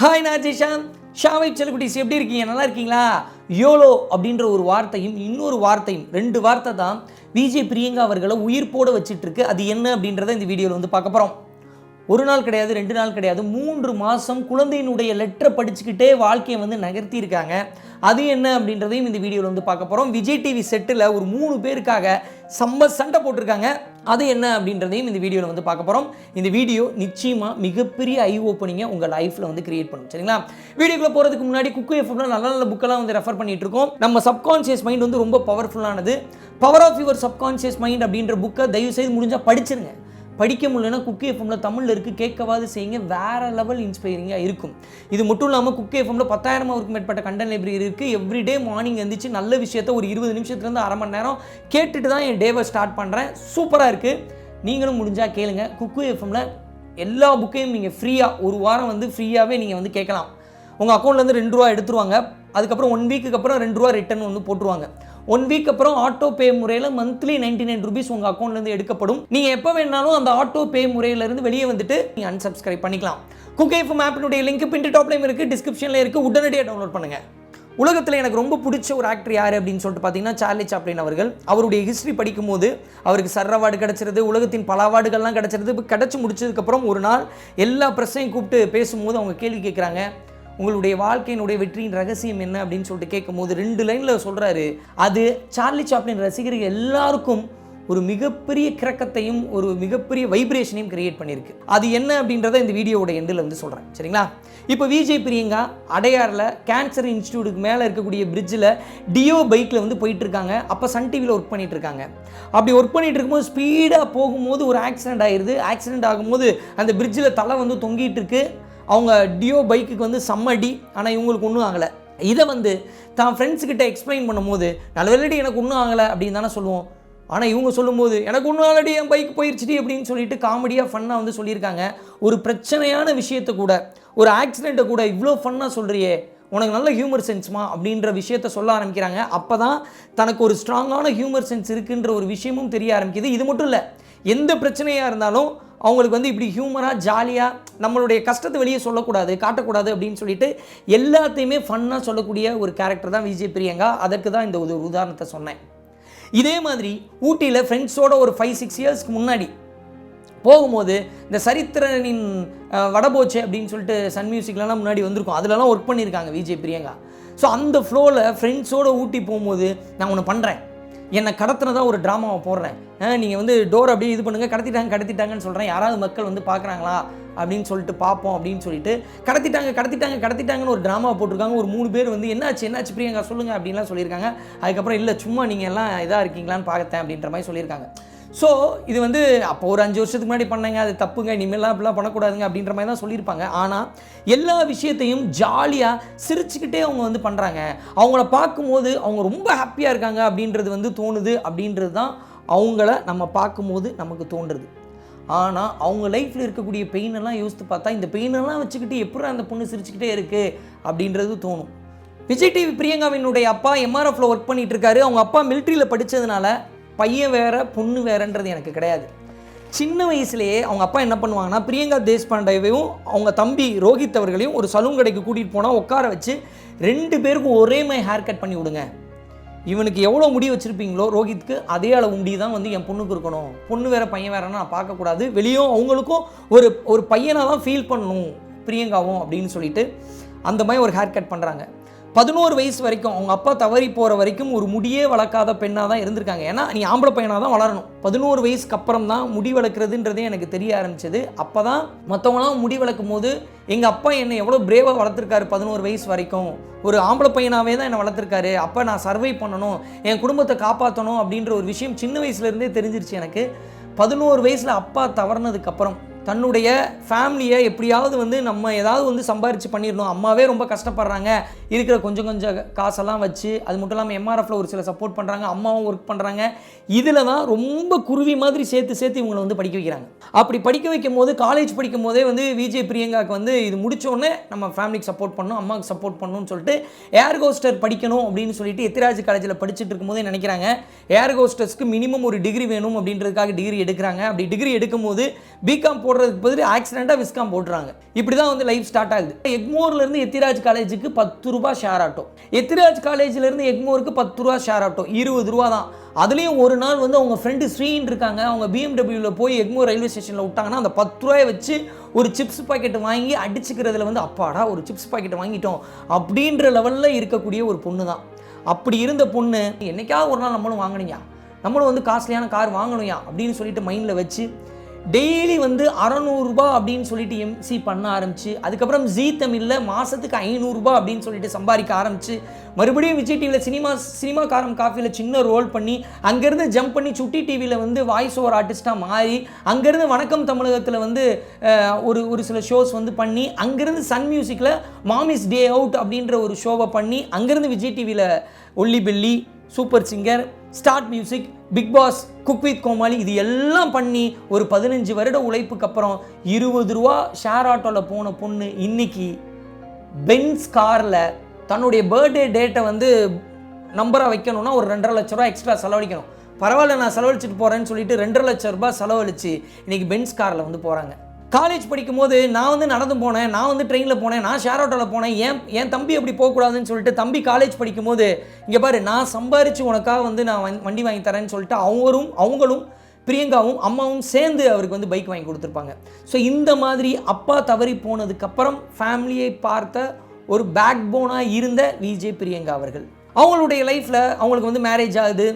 Hi நான் ஜெய்ஷாம். ஷாவை செல்குட்டிஸ் எப்படி இருக்கீங்க? நல்லா இருக்கீங்களா? யோலோ அப்படின்ற ஒரு வார்த்தையும் இன்னொரு வார்த்தையும், ரெண்டு வார்த்தை தான் விஜய் பிரியங்கா அவர்களை உயிர்ப்போட வச்சுட்டு இருக்கு. அது என்ன அப்படின்றத இந்த வீடியோவில் வந்து பார்க்க போகிறோம். ஒரு நாள் கிடையாது, 2 நாள் கிடையாது, 3 மாதம் குழந்தையினுடைய லெட்டரை படிச்சுக்கிட்டே வாழ்க்கையை வந்து நகர்த்தி இருக்காங்க. அது என்ன அப்படின்றதையும் இந்த வீடியோவில் வந்து பார்க்க போகிறோம். விஜய் டிவி செட்டில் ஒரு 3 பேருக்காக சண்டை போட்டிருக்காங்க. அது என்ன அப்படின்றதையும் இந்த வீடியோவில் வந்து பார்க்க போகிறோம். இந்த வீடியோ நிச்சயமாக மிகப்பெரிய ஐ ஓப்பனிங்கை உங்கள் லைஃப்பில் வந்து கிரியேட் பண்ணும். சரிங்களா? வீடியோக்குள்ளே போகிறதுக்கு முன்னாடி குக்கு எஃப்எம்ல நல்ல நல்ல புக்கெல்லாம் வந்து ரெஃபர் பண்ணிட்டு இருக்கோம். நம்ம சப்கான்ஷியஸ் மைண்ட் வந்து ரொம்ப பவர்ஃபுல்லானது. Power of your subconscious mind அப்படின்ற புக்கை தயவுசெய்து முடிஞ்சால் படிச்சிருங்க. படிக்க முடியலன்னா குக்கு எஃப்எம்ல தமிழில் இருக்குது, கேட்கவாது செய்யுங்க. வேறு லெவல் இன்ஸ்பைரிங்காக இருக்கும். இது மட்டும் இல்லாமல் குக்கு எஃப்எம்ல 10,000 மேற்பட்ட கண்டென்ட் லைப்ரரி இருக்குது. எவ்ரிடே மார்னிங் எழுந்திரிச்சு நல்ல விஷயத்த ஒரு 20 நிமிஷத்துலேருந்து அரை மணி நேரம் கேட்டுட்டு தான் என் டேவை ஸ்டார்ட் பண்ணுறேன். சூப்பராக இருக்குது. நீங்களும் முடிஞ்சால் கேளுங்க. குக்கு எஃப்எம்ல எல்லா புக்கையும் நீங்கள் ஃப்ரீயாக ஒரு வாரம் வந்து ஃப்ரீயாகவே நீங்கள் வந்து கேட்கலாம். உங்கள் அக்கௌண்ட்லேருந்து ₹2 எடுத்துருவாங்க. அதுக்கப்புறம் 1 வீக்குக்கு அப்புறம் ₹2 ரிட்டர்ன் வந்து போட்டுருவாங்க. 1 வீக் அப்புறம் ஆட்டோ பே முறையில் மந்த்லி ₹99 உங்கள் அக்கௌண்ட்லேருந்து எடுக்கப்படும். நீங்கள் எப்போ வேணாலும் அந்த ஆட்டோ பே முறையிலேருந்து வெளியே வந்துட்டு நீங்கள் அன்சப்ஸ்கிரைப் பண்ணிக்கலாம். குக்கு எஃப்எம் ஆப்பினுடைய லிங்க் பின் டாப்லையும் இருக்குது, டிஸ்கிரிப்ஷனில் இருக்குது. உடனடியாக டவுன்லோட் பண்ணுங்கள். உலகத்தில் எனக்கு ரொம்ப பிடிச்ச ஒரு ஆக்டர் யார் அப்படின்னு சொல்லிட்டு பார்த்தீங்கன்னா சார்லி சாப்ளின் அவர்கள். அவருடைய ஹிஸ்ட்ரி படிக்கும்போது அவருக்கு சர் அவார்டு கிடச்சிருது, உலகத்தின் பல அவார்டுகள்லாம் கிடச்சிருது. இப்போ கிடச்சி முடிச்சதுக்கப்புறம் ஒரு நாள் எல்லா ப்ரெஸ்ஸையும் கூப்பிட்டு பேசும்போது அவங்க கேள்வி கேட்குறாங்க, உங்களுடைய வாழ்க்கையினுடைய வெற்றியின் ரகசியம் என்ன அப்படின்னு சொல்லிட்டு கேட்கும்போது 2 லைனில் சொல்கிறாரு. அது சார்லி சாப்ளின் ரசிகர்கள் எல்லாருக்கும் ஒரு மிகப்பெரிய கிரக்கத்தையும் ஒரு மிகப்பெரிய வைப்ரேஷனையும் கிரியேட் பண்ணியிருக்கு. அது என்ன அப்படின்றத இந்த வீடியோவோட எண்டில் வந்து சொல்கிறேன். சரிங்களா? இப்போ விஜய் பிரியங்கா அடையாரில் கேன்சர் இன்ஸ்டியூட்டுக்கு மேலே இருக்கக்கூடிய பிரிட்ஜில் டியோ பைக்கில் வந்து போயிட்டுருக்காங்க. அப்போ சன் டிவியில் ஒர்க் பண்ணிகிட்டு இருக்காங்க. அப்படி ஒர்க் பண்ணிகிட்டு இருக்கும்போது ஸ்பீடாக போகும்போது ஒரு ஆக்சிடென்ட் ஆயிடுது. ஆக்சிடென்ட் ஆகும்போது அந்த பிரிட்ஜில் தலை வந்து தொங்கிட்டு இருக்கு. அவங்க டியோ பைக்குக்கு வந்து செம்மடி, ஆனால் இவங்களுக்கு ஒன்றும் ஆகலை. இதை வந்து தான் ஃப்ரெண்ட்ஸுக்கிட்ட எக்ஸ்பிளைன் பண்ணும்போது நல்லவேளடி எனக்கு ஒன்றும் ஆகலை அப்படின்னு தானே சொல்லுவோம். ஆனால் இவங்க சொல்லும்போது எனக்கு ஒன்றும் ஆகலடி, என் பைக் போயிடுச்சுடி அப்படின்னு சொல்லிட்டு காமெடியாக ஃபன்னாக வந்து சொல்லியிருக்காங்க. ஒரு பிரச்சனையான விஷயத்தை கூட, ஒரு ஆக்சிடெண்ட்டை கூட இவ்வளோ ஃபன்னாக சொல்கிறியே, உனக்கு நல்ல ஹியூமர் சென்ஸ்மா அப்படின்ற விஷயத்த சொல்ல ஆரம்பிக்கிறாங்க. அப்போ தான் தனக்கு ஒரு ஸ்ட்ராங்கான ஹியூமர் சென்ஸ் இருக்குன்ற ஒரு விஷயமும் தெரிய ஆரம்பிக்குது. இது மட்டும் இல்லை, எந்த பிரச்சனையாக இருந்தாலும் அவங்களுக்கு வந்து இப்படி ஹியூமராக ஜாலியாக நம்மளுடைய கஷ்டத்தை வெளியே சொல்லக்கூடாது, காட்டக்கூடாது அப்படின்னு சொல்லிட்டு எல்லாத்தையுமே ஃபன்னாக சொல்லக்கூடிய ஒரு கேரக்டர் தான் விஜய் பிரியங்கா. அதற்கு தான் இந்த ஒரு உதாரணத்தை சொன்னேன். இதே மாதிரி ஊட்டியில் ஃப்ரெண்ட்ஸோட ஒரு 5-6 இயர்ஸ்க்கு முன்னாடி போகும்போது இந்த சரித்திரனின் வடபோச்சே அப்படின்னு சொல்லிட்டு சன் மியூசிக்லாம் முன்னாடி வந்திருக்கும். அதிலலாம் ஒர்க் பண்ணியிருக்காங்க விஜய் பிரியங்கா. ஸோ அந்த ஃப்ளோவில் ஃப்ரெண்ட்ஸோடு ஊட்டி போகும்போது நான் ஒன்று பண்ணுறேன், என்னை கடத்தினதாக ஒரு ட்ராமாவை போடுறேன், நீங்கள் வந்து டோர் அப்படியே இது பண்ணுங்கள், கடத்திட்டாங்கன்னு சொல்கிறேன், யாராவது மக்கள் வந்து பார்க்குறாங்களா அப்படின்னு சொல்லிட்டு பார்ப்போம் அப்படின்னு சொல்லிட்டு கடத்திட்டாங்கன்னு ஒரு ட்ராமாவை போட்டிருக்காங்க. ஒரு 3 பேர் வந்து என்னாச்சு பிரியங்கா சொல்லுங்கள் அப்படின்லாம் சொல்லியிருக்காங்க. அதுக்கப்புறம் இல்லை சும்மா நீங்கள் எல்லாம் இதாக இருக்கீங்களான்னு பார்த்தேன் அப்படின்ற மாதிரி சொல்லியிருக்காங்க. ஸோ இது வந்து அப்போ ஒரு 5 வருஷத்துக்கு முன்னாடி பண்ணாங்க, அது தப்புங்க, இனிமேலாம் அப்படிலாம் பண்ணக்கூடாதுங்க அப்படின்ற மாதிரி தான் சொல்லியிருப்பாங்க. ஆனால் எல்லா விஷயத்தையும் ஜாலியாக சிரிச்சுக்கிட்டே அவங்க வந்து பண்ணுறாங்க. அவங்கள பார்க்கும்போது அவங்க ரொம்ப ஹாப்பியாக இருக்காங்க அப்படின்றது வந்து தோணுது. அப்படின்றது தான் அவங்கள நம்ம பார்க்கும்போது நமக்கு தோன்றுறது. ஆனால் அவங்க லைஃப்பில் இருக்கக்கூடிய பெயினெல்லாம் யோசித்து பார்த்தா இந்த பெயினெல்லாம் வச்சுக்கிட்டு எப்படி அந்த பொண்ணு சிரிச்சுக்கிட்டே இருக்குது அப்படின்றது தோணும். விஜய் டிவி பிரியங்காவினுடைய அப்பா எம்ஆர்எஃப்ல ஒர்க் பண்ணிகிட்டு இருக்காரு. அவங்க அப்பா மிலிட்ரியில் படித்ததுனால பையன் வேறு பொண்ணு வேறுன்றது எனக்கு கிடையாது. சின்ன வயசுலேயே அவங்க அப்பா என்ன பண்ணுவாங்கன்னா, பிரியங்கா தேஷ்பாண்டேவையும் அவங்க தம்பி ரோஹித் அவர்களையும் ஒரு சலூன் கடைக்கு கூட்டிகிட்டு போனால் உட்கார வச்சு 2 பேருக்கும் ஒரே மாதிரி ஹேர் கட் பண்ணி விடுங்க. இவனுக்கு எவ்வளோ முடி வச்சுருப்பீங்களோ ரோஹித்க்கு அதே அளவு முடி தான் வந்து என் பொண்ணுக்கு இருக்கணும். பொண்ணு வேறு பையன் வேறுன்னா நான் பார்க்கக்கூடாது. வெளியும் அவங்களுக்கும் ஒரு பையனாக தான் ஃபீல் பண்ணணும் பிரியங்காவும் அப்படின்னு சொல்லிட்டு அந்த மாதிரி ஒரு ஹேர் கட் பண்ணுறாங்க. 11 வயசு வரைக்கும் அவங்க அப்பா தவறி போகிற வரைக்கும் ஒரு முடியே வளர்க்காத பெண்ணாக தான் இருந்திருக்காங்க. ஏன்னா நீ ஆம்பளை பையனாக தான் வளரணும். 11 வயசுக்கு அப்புறம் தான் முடி வளர்க்குறதுன்றதே எனக்கு தெரிய ஆரம்பிச்சது. அப்போ தான் மற்றவங்களாம் முடி வளர்க்கும் போது எங்கள் அப்பா என்னை எவ்வளோ பிரேவாக வளர்த்துருக்காரு. 11 வயசு வரைக்கும் ஒரு ஆம்பளை பையனாகவே தான் என்னை வளர்த்துருக்காரு. அப்போ நான் சர்வை பண்ணணும், என் குடும்பத்தை காப்பாற்றணும் அப்படின்ற ஒரு விஷயம் சின்ன வயசுலேருந்தே தெரிஞ்சிருச்சு எனக்கு. 11 வயசில் அப்பா தவறினதுக்கப்புறம் தன்னுடைய ஃபேமிலியை எப்படியாவது வந்து நம்ம ஏதாவது வந்து சம்பாரித்து பண்ணிடணும். அம்மாவே ரொம்ப கஷ்டப்படுறாங்க, இருக்கிற கொஞ்சம் காசெல்லாம் வச்சு. அது மட்டும் இல்லாமல் எம்ஆர்எஃப்ல ஒரு சில சப்போர்ட் பண்ணுறாங்க, அம்மாவும் ஒர்க் பண்ணுறாங்க. இதில் தான் ரொம்ப குருவி மாதிரி சேர்த்து இவங்களை வந்து படிக்க வைக்கிறாங்க. அப்படி படிக்க வைக்கும் போது காலேஜ் படிக்கும் போதே வந்து விஜய் பிரியங்காவுக்கு வந்து இது முடித்தோடனே நம்ம ஃபேமிலிக்கு சப்போர்ட் பண்ணணும், அம்மாவுக்கு சப்போர்ட் பண்ணணும்னு சொல்லிட்டு ஏர் ஹோஸ்டர் படிக்கணும் அப்படின்னு சொல்லிட்டு எத்திராஜ் காலேஜில் படிச்சுட்டு இருக்கும்போதே நினைக்கிறாங்க. ஏர் ஹோஸ்டர்ஸ்க்கு மினிமம் ஒரு டிகிரி வேணும் அப்படின்றதுக்காக டிகிரி எடுக்கிறாங்க. அப்படி டிகிரி எடுக்கும்போது பிகாம் போட போடுறதுக்கு பதில் ஆக்சிடெண்ட்டாக விஸ்காம் போட்டுறாங்க. இப்படி தான் வந்து லைஃப் ஸ்டார்ட் ஆகுது. எக்மோர்லேருந்து எத்திராஜ் காலேஜுக்கு 10 ரூபா ஷேர் ஆட்டோ, எத்திராஜ் காலேஜ்லேருந்து எக்மோருக்கு 10 ரூபா ஷேர் ஆட்டோ, 20 ரூபா தான். அதுலேயும் ஒரு நாள் வந்து அவங்க ஃப்ரெண்டு ஸ்ரீன்னு இருக்காங்க, அவங்க பிஎம்டபிள்யூவில் போய் எக்மோர் ரயில்வே ஸ்டேஷனில் விட்டாங்கன்னா அந்த 10 ரூபாயை வச்சு ஒரு சிப்ஸ் பாக்கெட் வாங்கி அடிச்சுக்கிறதுல வந்து அப்பாடா ஒரு சிப்ஸ் பாக்கெட் வாங்கிட்டோம் அப்படின்ற லெவலில் இருக்கக்கூடிய ஒரு பொண்ணு தான். அப்படி இருந்த பொண்ணு என்னைக்காவது ஒரு நாள் நம்மளும் வாங்கினியா, நம்மளும் வந்து காஸ்ட்லியான கார் வாங்கணுயா அப்படின்னு சொல்லிட்டு மைண்டில் வச்சு டெய்லி வந்து 600 ரூபா அப்படின்னு சொல்லிட்டு எம்சி பண்ண ஆரம்பிச்சு, அதுக்கப்புறம் ஜீ தமிழில் மாதத்துக்கு 500 ரூபா அப்படின்னு சொல்லிட்டு சம்பாதிக்க ஆரம்பிச்சு, மறுபடியும் விஜய் டிவியில் சினிமா காரம் காஃபியில் சின்ன ரோல் பண்ணி, அங்கேருந்து ஜம்ப் பண்ணி சுட்டி டிவியில் வந்து வாய்ஸ் ஓவர் ஆர்டிஸ்ட்டாக மாறி, அங்கேருந்து வணக்கம் தமிழகத்தில் வந்து ஒரு சில ஷோஸ் வந்து பண்ணி, அங்கேருந்து சன் மியூசிக்கில் மாமிஸ் டே அவுட் அப்படின்ற ஒரு ஷோவை பண்ணி, அங்கேருந்து விஜய் டிவியில் ஒல்லி பெல்லி, super singer, start music, big boss, cook with Comali, இது எல்லாம் பண்ணி ஒரு 15 வருட உழைப்புக்கு அப்புறம் 20 ரூபா ஷேர் ஆட்டோவில் போன பொண்ணு இன்னைக்கு பென்ஸ் காரில் தன்னுடைய பர்த்டே டேட்டை வந்து நம்பராக வைக்கணும்னா ஒரு 2.5 லட்ச ரூபா எக்ஸ்ட்ரா செலவழிக்கணும். பரவாயில்ல நான் செலவழிச்சிட்டு போகிறேன்னு சொல்லிட்டு 2.5 லட்ச ரூபாய் செலவழித்து இன்றைக்கி பென்ஸ் காரில் வந்து போகிறாங்க. காலேஜ் படிக்கும்போது நான் வந்து நடந்து போனேன், நான் வந்து ட்ரெயினில் போனேன், நான் ஷேர் ஆட்டோவில் போனேன், என் தம்பி அப்படி போகக்கூடாதுன்னு சொல்லிட்டு தம்பி காலேஜ் படிக்கும்போது இங்கே பாரு நான் சம்பாரித்து உனக்காக வந்து நான் வண்டி வாங்கி தரேன்னு சொல்லிட்டு அவங்களும் பிரியங்காவும் அம்மாவும் சேர்ந்து அவருக்கு வந்து பைக் வாங்கி கொடுத்துருப்பாங்க. ஸோ இந்த மாதிரி அப்பா தவறி போனதுக்கப்புறம் ஃபேமிலியை பார்த்த ஒரு பேக் போனாக இருந்த விஜய் பிரியங்கா அவர்கள் அவங்களுடைய லைஃப்பில் அவங்களுக்கு வந்து மேரேஜ் ஆகுது.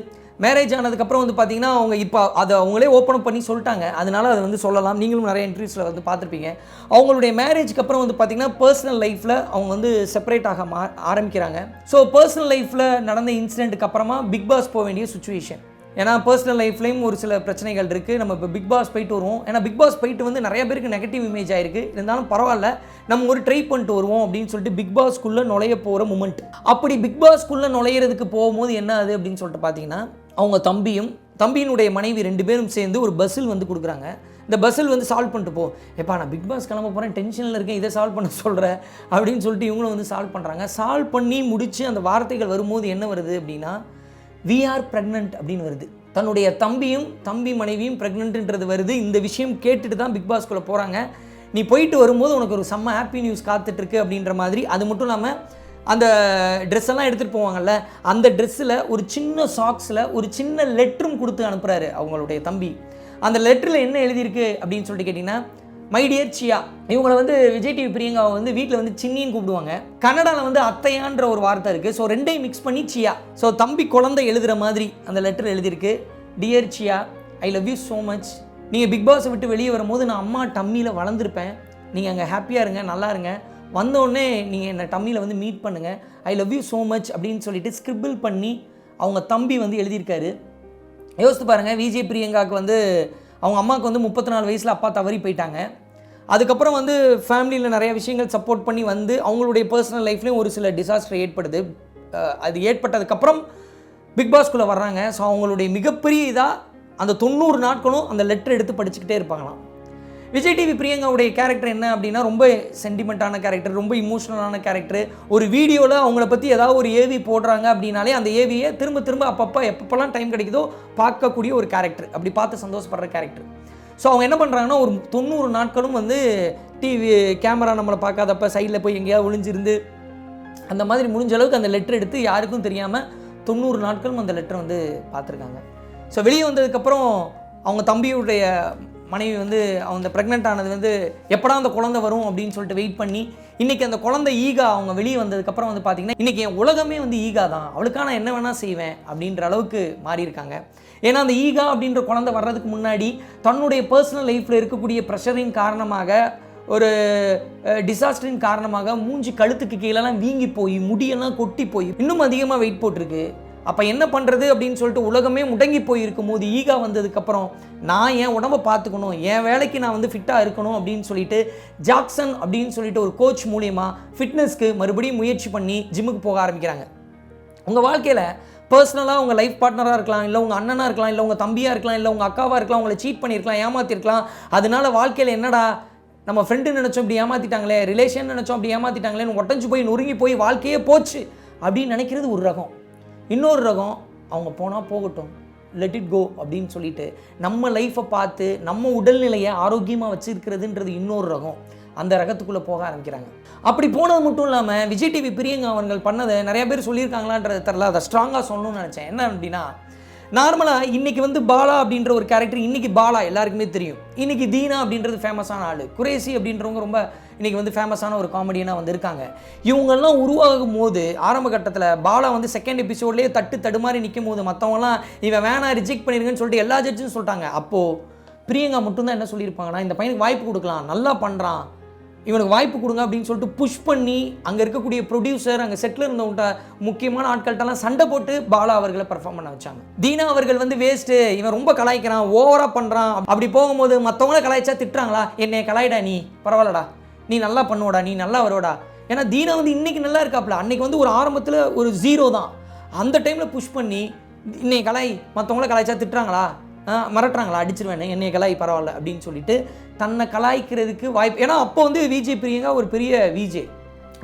மேரேஜ் ஆனதுக்கப்புறம் வந்து பார்த்திங்கன்னா அவங்க இப்போ அதை அவங்களே ஓப்பன் அப் பண்ணி சொல்லிட்டாங்க, அதனால அதை வந்து சொல்லலாம். நீங்களும் நிறைய இன்டர்வியூஸில் வந்து பார்த்துருப்பீங்க. அவங்களுடைய மேரேஜ்க்கு அப்புறம் வந்து பார்த்திங்கன்னா பர்சனல் லைஃப்பில் அவங்க வந்து செப்பரேட் ஆக ஆரம்பிக்கிறாங்க. ஸோ பர்சனல் லைஃப்பில் நடந்த இன்சிடென்ட்டுக்கு அப்புறமா பிக் பாஸ் போக வேண்டிய சுச்சுவேஷன். ஏன்னா பர்சனல் லைஃப்லேயும் ஒரு சில பிரச்சனைகள் இருக்குது. நம்ம இப்போ பிக் பாஸ் போயிட்டு வருவோம். ஏன்னா பிக் பாஸ் போயிட்டு வந்து நிறைய பேருக்கு நெகட்டிவ் இமேஜ் ஆயிருக்கு. இருந்தாலும் பரவாயில்ல, நம்ம ஒரு ட்ரை பண்ணிட்டு வருவோம் அப்படின்னு சொல்லிட்டு பிக் பாஸ்க்குள்ளே நுழைய போகிற மூமெண்ட். அப்படி பிக் பாஸ்க்குள்ளே நுழையிறதுக்கு போகும்போது என்ன ஆகுது அப்படின்னு சொல்லிட்டு பார்த்தீங்கன்னா, அவங்க தம்பியினுடைய மனைவி 2 பேரும் சேர்ந்து ஒரு பஸ்ஸில் வந்து கொடுக்குறாங்க. இந்த பஸ்ஸில் வந்து சால்வ் பண்ணிட்டு போ, எப்பா நான் பிக் பாஸ் கிளம்ப போகிறேன், டென்ஷனில் இருக்கேன், இதை சால்வ் பண்ண சொல்கிறேன் அப்படின்னு சொல்லிட்டு இவங்களும் வந்து சால்வ் பண்ணுறாங்க. சால்வ் பண்ணி முடித்து அந்த வார்த்தைகள் வரும்போது என்ன வருது அப்படின்னா, வி ஆர் ப்ரெக்னென்ட் அப்படின்னு வருது. தன்னுடைய தம்பி மனைவியும் ப்ரெக்னென்ட்ன்றது வருது. இந்த விஷயம் கேட்டுட்டு தான் பிக் பாஸ்குள்ளே போகிறாங்க. நீ போயிட்டு வரும்போது உனக்கு ஒரு செம்ம ஹாப்பி நியூஸ் காத்துட்ருக்கு அப்படின்ற மாதிரி. அது மட்டும் இல்லாமல் அந்த ட்ரெஸ்ஸெல்லாம் எடுத்துகிட்டு போவாங்கல்ல, அந்த ட்ரெஸ்ஸில் ஒரு சின்ன சாக்ஸில் ஒரு சின்ன லெட்டரும் கொடுத்து அனுப்புகிறாரு அவங்களுடைய தம்பி. அந்த லெட்டரில் என்ன எழுதியிருக்கு அப்படின்னு சொல்லிட்டு கேட்டிங்கன்னா, மை டியர் சியா. இவங்களை வந்து விஜய் டிவி பிரியங்காவை வந்து வீட்டில் வந்து சின்னின்னு கூப்பிடுவாங்க. கன்னடாவில் வந்து அத்தையான்ற ஒரு வார்த்தை இருக்குது. ஸோ ரெண்டையும் மிக்ஸ் பண்ணி சியா. ஸோ தம்பி குழந்தை எழுதுகிற மாதிரி அந்த லெட்டர் எழுதியிருக்கு. Dear chia, I love you so much. நீங்கள் பிக் பாஸை விட்டு வெளியே வரும்போது நான் அம்மா டம்மியில் வளர்ந்துருப்பேன். நீங்கள் அங்கே ஹாப்பியாக இருங்க, நல்லா இருங்க. வந்தோடனே நீங்கள் என்னை டம்மியில் வந்து மீட் பண்ணுங்கள். I love you so much அப்படின்னு சொல்லிட்டு ஸ்கிரிபிள் பண்ணி அவங்க தம்பி வந்து எழுதியிருக்காரு. யோசித்து பாருங்கள், விஜய் பிரியங்காவுக்கு வந்து அவங்க அம்மாவுக்கு வந்து 34 வயசில் அப்பா தவறி போயிட்டாங்க. அதுக்கப்புறம் வந்து ஃபேமிலியில் நிறைய விஷயங்கள் சப்போர்ட் பண்ணி வந்து அவங்களுடைய பர்சனல் லைஃப்லேயும் ஒரு சில டிசாஸ்டர் ஏற்படுது. அது ஏற்பட்டதுக்கப்புறம் பிக் பாஸ்குள்ளே வர்றாங்க. ஸோ அவங்களுடைய மிகப்பெரிய இதாக அந்த 90 நாட்களும் அந்த லெட்டர் எடுத்து படிச்சுக்கிட்டே இருப்பாங்களாம். விஜய் டிவி பிரியங்காவுடைய கேரக்டர் என்ன அப்படின்னா, ரொம்ப சென்டிமெண்ட்டான கேரக்டர், ரொம்ப இமோஷனலான கேரக்டர். ஒரு வீடியோவில் அவங்கள பற்றி ஏதாவது ஒரு ஏவி போடுறாங்க அப்படின்னாலே அந்த ஏவியை திரும்ப அப்பப்போ எப்பப்பெல்லாம் டைம் கிடைக்குதோ பார்க்கக்கூடிய ஒரு கேரக்டர், அப்படி பார்த்து சந்தோஷப்படுற கேரக்டர். ஸோ அவங்க என்ன பண்ணுறாங்கன்னா, ஒரு 90 நாட்களும் வந்து டிவி கேமரா நம்மளை பார்க்காதப்ப சைடில் போய் எங்கேயாவது ஒளிஞ்சிருந்து அந்த மாதிரி முடிஞ்ச அளவுக்கு அந்த லெட்டர் எடுத்து யாருக்கும் தெரியாமல் 90 நாட்களும் அந்த லெட்டர் வந்து பார்த்துருக்காங்க. ஸோ வெளியே வந்ததுக்கப்புறம் அவங்க தம்பியுடைய மனைவி வந்து அவங்க ப்ரெக்னென்ட் ஆனது வந்து எப்படா அந்த குழந்தை வரும் அப்படின்னு சொல்லிட்டு வெயிட் பண்ணி, இன்றைக்கி அந்த குழந்தை ஈகா அவங்க வெளியே வந்ததுக்கப்புறம் வந்து பார்த்திங்கன்னா, இன்றைக்கி என் உலகமே வந்து ஈகா தான், அவளுக்காக நான் என்ன வேணால் செய்வேன் அப்படின்ற அளவுக்கு மாறியிருக்காங்க. ஏன்னா அந்த ஈகா அப்படின்ற குழந்தை வர்றதுக்கு முன்னாடி தன்னுடைய பர்சனல் லைஃப்பில் இருக்கக்கூடிய ப்ரெஷரின் காரணமாக, ஒரு டிசாஸ்டரின் காரணமாக மூஞ்சி கழுத்துக்கு கீழெல்லாம் வீங்கி போய் முடியெல்லாம் கொட்டி போய் இன்னும் அதிகமாக வெயிட் போட்டிருக்கு. அப்போ என்ன பண்ணுறது அப்படின்னு சொல்லிட்டு உலகமே முடங்கி போயிருக்கும் போது ஈகா வந்ததுக்கப்புறம் நான் என் உடம்பை பார்த்துக்கணும், என் வேலைக்கு நான் வந்து ஃபிட்டாக இருக்கணும் அப்படின்னு சொல்லிட்டு ஜாக்சன் அப்படின்னு சொல்லிட்டு ஒரு கோச் மூலியமாக ஃபிட்னஸ்க்கு மறுபடியும் முயற்சி பண்ணி ஜிம்முக்கு போக ஆரம்பிக்கிறாங்க. உங்கள் வாழ்க்கையில் பர்சனலாக உங்கள் லைஃப் பார்ட்னராக இருக்கலாம், இல்லை உங்கள் அண்ணனாக இருக்கலாம், இல்லை உங்கள் தம்பியாக இருக்கலாம், இல்லை உங்கள் அக்காவாக இருக்கலாம், உங்களை சீட் பண்ணியிருக்கலாம், ஏமாற்றிருக்கலாம். அதனால வாழ்க்கையில் என்னடா நம்ம ஃப்ரெண்டு நினச்சோம் இப்படி ஏமாற்றிட்டாங்களே, ரிலேஷன் நினச்சோம் அப்படி ஏமாற்றிட்டாங்களேன்னு ஒட்டஞ்சு போய் நொறுங்கி போய் வாழ்க்கையே போச்சு அப்படின்னு நினைக்கிறது ஒரு ரகம். இன்னொரு ரகம், அவங்க போனால் போகட்டும், லெட் இட் கோ அப்படின்னு சொல்லிட்டு நம்ம லைஃப்பை பார்த்து நம்ம உடல்நிலையை ஆரோக்கியமாக வச்சுருக்கிறதுன்றது இன்னொரு ரகம். அந்த ரகத்துக்குள்ளே போக ஆரம்பிக்கிறாங்க. அப்படி போனது மட்டும் இல்லாமல் விஜய் டிவி பிரியங்கா அவர்கள் பண்ணதை நிறைய பேர் சொல்லியிருக்காங்களான்றது தெரில, அதை ஸ்ட்ராங்காக சொல்லணும்னு நினச்சேன். என்ன அப்படின்னா, நார்மலாக இன்றைக்கி வந்து பாலா அப்படின்ற ஒரு கேரக்டர், இன்றைக்கி பாலா எல்லாருக்குமே தெரியும். இன்றைக்கி தீனா அப்படின்றது ஃபேமஸான ஆள், குரேசி அப்படின்றவங்க ரொம்ப இன்றைக்கி வந்து ஃபேமஸான ஒரு காமெடியனாக வந்து இருக்காங்க. இவங்கெல்லாம் உருவாகும் போது ஆரம்ப கட்டத்தில் பாலா வந்து செகண்ட் எபிசோட்லேயே தடுமாறி நிற்கும் போது மற்றவங்களாம் இவன் வேணாம் ரிஜெக்ட் பண்ணிருங்கன்னு சொல்லிட்டு எல்லா ஜட்ஜும் சொல்லிட்டாங்க. அப்போது பிரியங்கா மட்டும்தான் என்ன சொல்லியிருப்பாங்கன்னா, இந்த பையனுக்கு வாய்ப்பு கொடுக்கலாம், நல்லா பண்ணுறான், இவனுக்கு வாய்ப்பு கொடுங்க அப்படின்னு சொல்லிட்டு புஷ் பண்ணி அங்கே இருக்கக்கூடிய ப்ரொடியூசர், அங்கே செட்டில் இருந்தவங்க முக்கியமான ஆட்கள்கிட்டலாம் சண்டை போட்டு பாலா அவர்களை பர்ஃபார்ம் பண்ண வச்சாங்க. தீனா அவர்கள் வந்து வேஸ்ட்டு, இவன் ரொம்ப கலாய்க்கிறான், ஓவராக பண்ணுறான். அப்படி போகும்போது மற்றவங்கள கலாய்ச்சா திட்டுறாங்களா, என்னை கலாய்டா, நீ பரவாயில்லடா, நீ நல்லா பண்ணுவடா, நீ நல்லா வருவடா. ஏன்னா தீனா வந்து இன்றைக்கி நல்லா இருக்காப்புல, அன்றைக்கி வந்து ஒரு ஆரம்பத்தில் ஒரு 0 தான். அந்த டைமில் புஷ் பண்ணி இன்னைக்கு கலாய், மற்றவங்கள கலாய்ச்சா திட்டுறாங்களா, மிரட்டுறாங்களா, அடிச்சிருவேன், என்னை கலாய் பரவாயில்ல அப்படின்னு சொல்லிட்டு தன்னை கலாய்க்கிறதுக்கு வாய்ப்பு. ஏன்னா அப்போ வந்து விஜய் பிரியங்கா ஒரு பெரிய விஜே.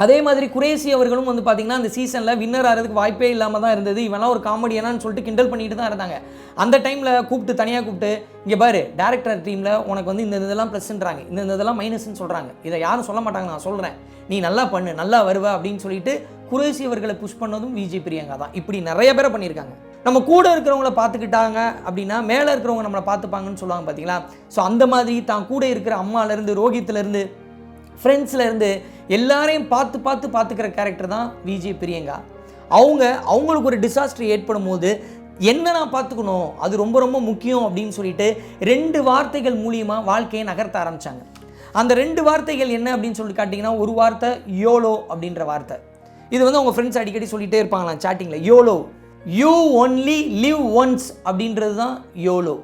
அதே மாதிரி குரேசி அவர்களும் வந்து பார்த்திங்கன்னா அந்த சீசனில் வின்னர் ஆகிறதுக்கு வாய்ப்பே இல்லாமல் தான் இருந்தது. இவெல்லாம் ஒரு காமெடியனான்னு சொல்லிட்டு கிண்டல் பண்ணிட்டு தான் இருந்தாங்க. அந்த டைமில் தனியாக கூப்பிட்டு இங்கே பாரு, டேரக்டர் டீமில் உனக்கு வந்து இந்த இதெல்லாம் ப்ளஸ்ன்றாங்க, இந்த இதெல்லாம் மைனஸ்ன்னு சொல்கிறாங்க, இதை யாரும் சொல்ல மாட்டாங்க, நான் சொல்கிறேன், நீ நல்லா பண்ணு, நல்லா வருவ அப்படின்னு சொல்லிட்டு குரேசி அவர்களை புஷ் பண்ணதும் விஜய் பிரியங்கா தான். இப்படி நிறைய பேரை பண்ணியிருக்காங்க. நம்ம கூட இருக்கிறவங்கள பார்த்துக்கிட்டாங்க அப்படின்னா மேலே இருக்கிறவங்க நம்மளை பார்த்துப்பாங்கன்னு சொல்லுவாங்க பார்த்தீங்களா. ஸோ அந்த மாதிரி தான் கூட இருக்கிற அம்மாலேருந்து, ரோஹித்லேருந்து, ஃப்ரெண்ட்ஸ்லேருந்து எல்லாரையும் பார்த்துக்கிற கேரக்டர் தான் விஜய் பிரியங்கா. அவங்களுக்கு ஒரு டிசாஸ்டர் ஏற்படும் போது என்ன நான் பார்த்துக்கணும், அது ரொம்ப ரொம்ப முக்கியம் அப்படின்னு சொல்லிட்டு 2 வார்த்தைகள் மூலியமாக வாழ்க்கையை நகர்த்த ஆரம்பித்தாங்க. அந்த 2 வார்த்தைகள் என்ன அப்படின்னு சொல்லி காட்டிங்கன்னா, ஒரு வார்த்தை யோலோ அப்படின்ற வார்த்தை. இது வந்து அவங்க ஃப்ரெண்ட்ஸ் அடிக்கடி சொல்லிகிட்டே இருப்பாங்களாம் சாட்டிங்கில், YOLO, you only live once அப்படின்றது தான் யோலோ.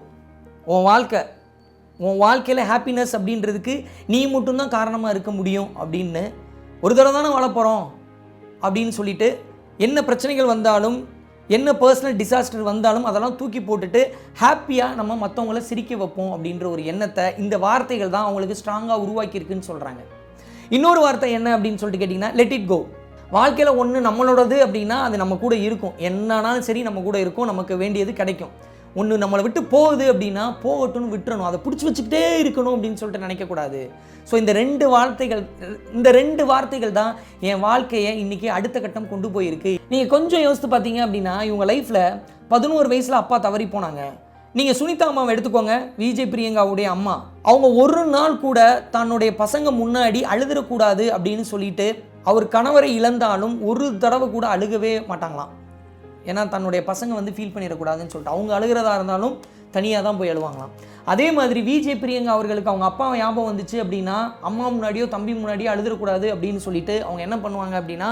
உன் வாழ்க்கையில் ஹாப்பினஸ் அப்படின்றதுக்கு நீ மட்டும்தான் காரணமாக இருக்க முடியும் அப்படின்னு, ஒரு தடவை தானே வாழ போகிறோம் அப்படின்னு சொல்லிட்டு என்ன பிரச்சனைகள் வந்தாலும், என்ன பர்சனல் டிசாஸ்டர் வந்தாலும் அதெல்லாம் தூக்கி போட்டுட்டு ஹாப்பியாக நம்ம மற்றவங்கள சிரிக்க வைப்போம் அப்படின்ற ஒரு எண்ணத்தை இந்த வார்த்தைகள் தான் அவங்களுக்கு ஸ்ட்ராங்காக உருவாக்கியிருக்குன்னு சொல்கிறாங்க. இன்னொரு வார்த்தை என்ன அப்படின்னு சொல்லிட்டு கேட்டிங்கன்னா, லெட் இட் கோ. வாழ்க்கையில் ஒன்று நம்மளோடது அப்படின்னா அது நம்ம கூட இருக்கும், என்னன்னாலும் சரி நம்ம கூட இருக்கும், நமக்கு வேண்டியது கிடைக்கும். ஒன்று நம்மளை விட்டு போகுது அப்படின்னா போகட்டும்னு விட்டுறணும், அதை பிடிச்சி வச்சுக்கிட்டே இருக்கணும் அப்படின்னு சொல்லிட்டு நினைக்கக்கூடாது. ஸோ இந்த 2 வார்த்தைகள் தான் என் வாழ்க்கையை இன்றைக்கி அடுத்த கட்டம் கொண்டு போயிருக்கு. நீங்கள் கொஞ்சம் யோசித்து பார்த்தீங்க அப்படின்னா, இவங்க லைஃப்பில் 11 வயசில் அப்பா தவறி போனாங்க. நீங்கள் சுனிதா அம்மாவை எடுத்துக்கோங்க, விஜய் பிரியங்காவுடைய அம்மா. அவங்க ஒரு நாள் கூட தன்னுடைய பசங்க முன்னாடி அழுதுறக்கூடாது அப்படின்னு சொல்லிட்டு அவர் கணவரை இழந்தாலும் ஒரு தடவை கூட அழுகவே மாட்டாங்களாம். ஏன்னா தன்னுடைய பசங்க வந்து ஃபீல் பண்ணிடக்கூடாதுன்னு சொல்லிட்டு அவங்க அழுகிறதா இருந்தாலும் தனியாக தான் போய் அழுவாங்களாம். அதே மாதிரி விஜய் பிரியங்கா அவர்களுக்கு அவங்க அப்பாவை ஞாபகம் வந்துச்சு அப்படின்னா அம்மா முன்னாடியோ தம்பி முன்னாடியோ அழுதுறக்கூடாது அப்படின்னு சொல்லிட்டு அவங்க என்ன பண்ணுவாங்க அப்படின்னா,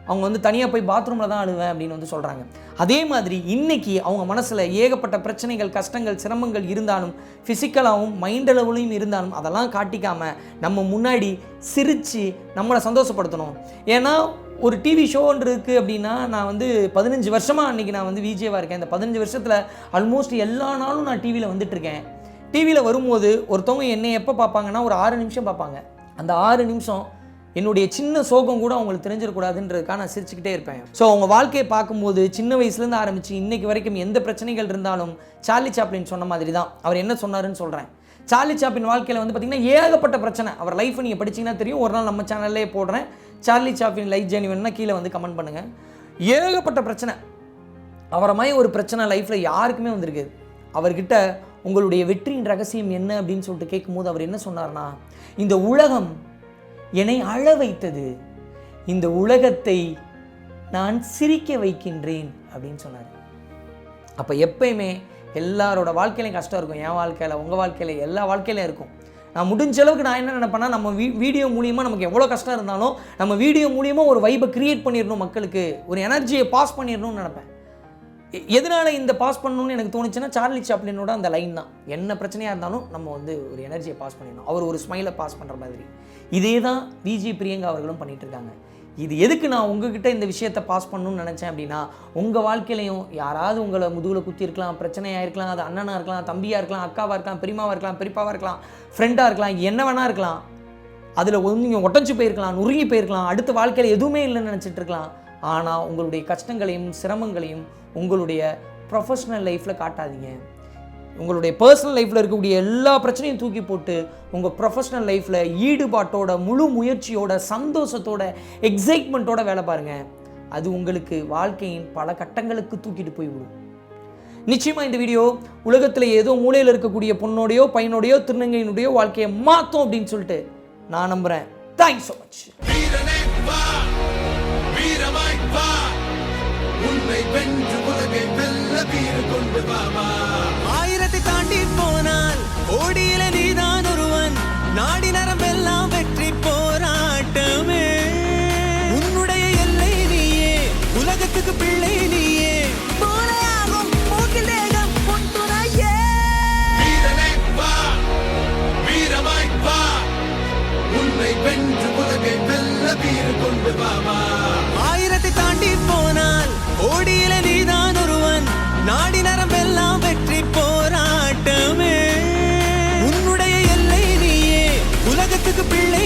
அவங்க வந்து தனியாக போய் பாத்ரூமில் தான் அழுவேன் அப்படின்னு வந்து சொல்கிறாங்க. அதே மாதிரி இன்றைக்கி அவங்க மனசில் ஏகப்பட்ட பிரச்சனைகள், கஷ்டங்கள், சிரமங்கள் இருந்தாலும், ஃபிசிக்கலாகவும் மைண்ட் லெவலையும் இருந்தாலும் அதெல்லாம் காட்டிக்காமல் நம்ம முன்னாடி சிரித்து நம்மளை சந்தோஷப்படுத்தணும். ஏன்னா ஒரு டிவி ஷோன்னு இருக்குது அப்படின்னா, நான் வந்து 15 வருஷமாக அன்றைக்கி நான் வந்து விஜேவாக இருக்கேன். இந்த 15 வருஷத்தில் ஆல்மோஸ்ட் எல்லா நாளும் நான் டிவியில் வந்துட்டுருக்கேன். டிவியில் வரும்போது ஒருத்தவங்க என்னை எப்போ பார்ப்பாங்கன்னா ஒரு 6 நிமிஷம் பார்ப்பாங்க. அந்த 6 நிமிஷம் என்னுடைய சின்ன சோகம் கூட அவங்களுக்கு தெரிஞ்சிடக்கூடாதுன்றதுக்காக நான் சிரிச்சுக்கிட்டே இருப்பேன். ஸோ அவங்க வாழ்க்கையை பார்க்கும்போது சின்ன வயசுலேருந்து ஆரம்பித்து இன்றைக்கு வரைக்கும் எந்த பிரச்சனைகள் இருந்தாலும் சார்லி சாப்ளின் சொன்ன மாதிரி தான். அவர் என்ன சொன்னாருன்னு சொல்கிறேன். சார்லி சாப்ளின் வாழ்க்கையில் வந்து பார்த்திங்கன்னா ஏகப்பட்ட பிரச்சனை. அவர் லைஃப்பை நீங்கள் படிச்சிங்கன்னா தெரியும். ஒரு நாள் நம்ம சேனல்லே போடுறேன், சார்லி சாப்ளின் லைஃப் ஜேர்னி வேணும்னா கீழே வந்து கமெண்ட் பண்ணுங்கள். ஏகப்பட்ட பிரச்சனை. அவரை மாதிரி ஒரு பிரச்சனை லைஃப்பில் யாருக்குமே வந்திருக்குது. அவர்கிட்ட உங்களுடைய வெற்றியின் ரகசியம் என்ன அப்படின்னு சொல்லிட்டு கேட்கும்போது அவர் என்ன சொன்னார்னா, இந்த உலகம் என்னை அழ வைத்தது, இந்த உலகத்தை நான் சிரிக்க வைக்கின்றேன் அப்படின்னு சொன்னார். அப்போ எப்பயுமே எல்லாரோட வாழ்க்கையிலையும் கஷ்டம் இருக்கும். என் வாழ்க்கையில், உங்கள் வாழ்க்கையில், எல்லா வாழ்க்கையிலையும் இருக்கும். நான் முடிஞ்ச அளவுக்கு நான் என்ன நினைப்பேன்னா, நம்ம வீடியோ மூலியமாக நமக்கு எவ்வளோ கஷ்டம் இருந்தாலும் நம்ம வீடியோ மூலியமாக ஒரு வைபை க்ரியேட் பண்ணிடணும், மக்களுக்கு ஒரு எனர்ஜியை பாஸ் பண்ணிடணும்னு நினைப்பேன். எதனால் இந்த பாஸ் பண்ணணும்னு எனக்கு தோணுச்சுன்னா, சார்லி சாப்ளினோட அந்த லைன் தான். என்ன பிரச்சனையாக இருந்தாலும் நம்ம வந்து ஒரு எனர்ஜியை பாஸ் பண்ணிடணும், அவர் ஒரு ஸ்மைலை பாஸ் பண்ணுற மாதிரி. இதே தான் விஜய் பிரியங்கா அவர்களும் பண்ணிகிட்ருக்காங்க. இது எதுக்கு நான் உங்ககிட்ட இந்த விஷயத்தை பாஸ் பண்ணணும்னு நினச்சேன் அப்படின்னா, உங்கள் வாழ்க்கையிலையும் யாராவது உங்களை முதுகில் குத்தி இருக்கலாம், பிரச்சனையாக இருக்கலாம், அது அண்ணனாக இருக்கலாம், தம்பியாக இருக்கலாம், அக்காவாக இருக்கலாம், பெரியமாவாக இருக்கலாம், பெரியப்பாவாக இருக்கலாம், ஃப்ரெண்டாக இருக்கலாம், என்ன வேணா இருக்கலாம். அதில் நீங்கள் ஒட்டஞ்சு போயிருக்கலாம், நுருங்கி போயிருக்கலாம், அடுத்த வாழ்க்கையில் எதுவுமே இல்லைன்னு நினச்சிட்டு இருக்கலாம். ஆனால் உங்களுடைய கஷ்டங்களையும் சிரமங்களையும் உங்களுடைய ப்ரொஃபஷ்னல் லைஃப்பில் காட்டாதீங்க. உங்களுடைய பர்சனல் லைஃப்பில் இருக்கக்கூடிய எல்லா பிரச்சனையும் தூக்கி போட்டு உங்கள் ப்ரொஃபஷ்னல் லைஃப்பில் ஈடுபாட்டோட, முழு முயற்சியோட, சந்தோஷத்தோட, எக்ஸைட்மெண்ட்டோட வேலை பாருங்கள். அது உங்களுக்கு வாழ்க்கையின் பல கட்டங்களுக்கு தூக்கிட்டு போய் விடும். நிச்சயமாக இந்த வீடியோ உலகத்தில் ஏதோ மூலையில் இருக்கக்கூடிய பொண்ணோடையோ பையனோடையோ திருநங்கையினுடையோ வாழ்க்கையை மாற்றும் அப்படின்னு சொல்லிட்டு நான் நம்புகிறேன். Thanks so much. ஆயிரத்தை தாண்டி போனால் ஓடியில நீதான் ஒருவன், நாடி நரம்பெல்லாம் வெற்றி போராட்டமே. உன்னுடைய எல்லை நீயே, உலகத்துக்கு பிள்ளை நீயே, போலையாகும் மூக்கில் தேகம் உன் துணையே. வீரனை வா, வீரமாய் வா, உன்னை வென்று உலகை வெல்ல வீறு கொண்டு வாமா. ஆயிரத்தை தாண்டி போனால் ஓடியில நீதான் ஒருவன், நாடி நரம்பெல்லாம் வெற்றி போராட்டமே. உன்னுடைய எல்லை நீயே, உலகத்துக்கு பிள்ளை